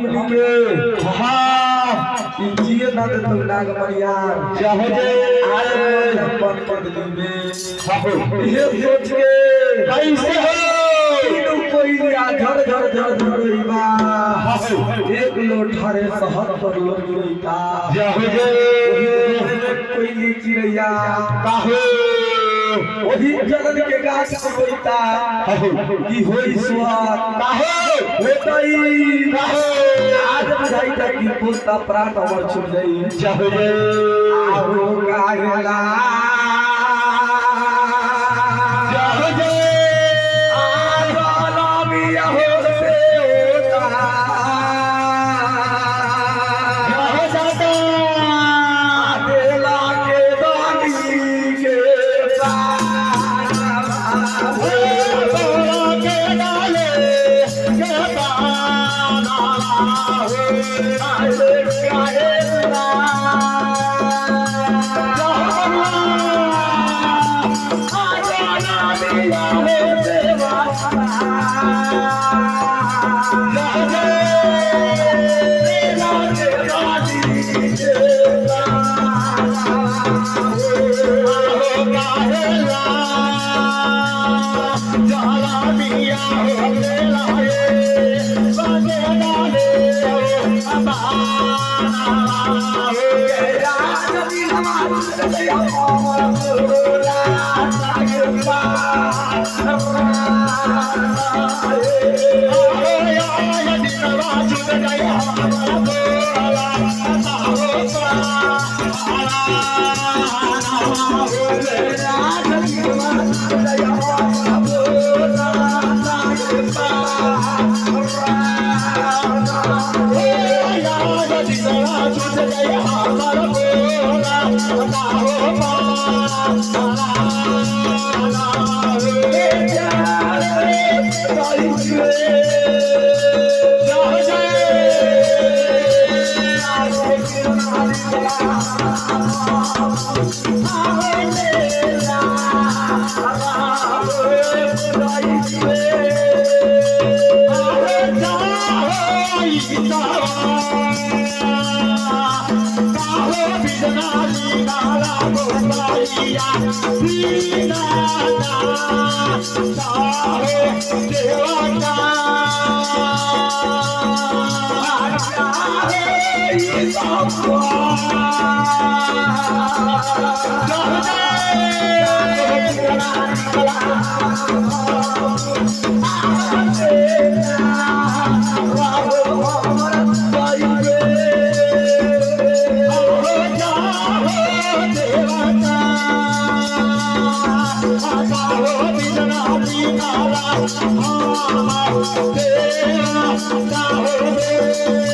हमनी के जिए ना दे तो नाग मरियार चाहे जे आज अपन पगली में ये सोच के कैसे हो कोई आ घर घर घर रोईबा एक लोट हरे 77 लोग रोईता चाहे जे कोई चिड़ैया काहे वही जगत के गाछ रोईता की होई स्वाद काहे होतई काहे आज बुझाई तक की पोता प्राण अमर छुट जाई चाहे जे आओ गायला चाहे जे आजाला मिया होते होता चाहे जाता आदेला के दानी के Oh,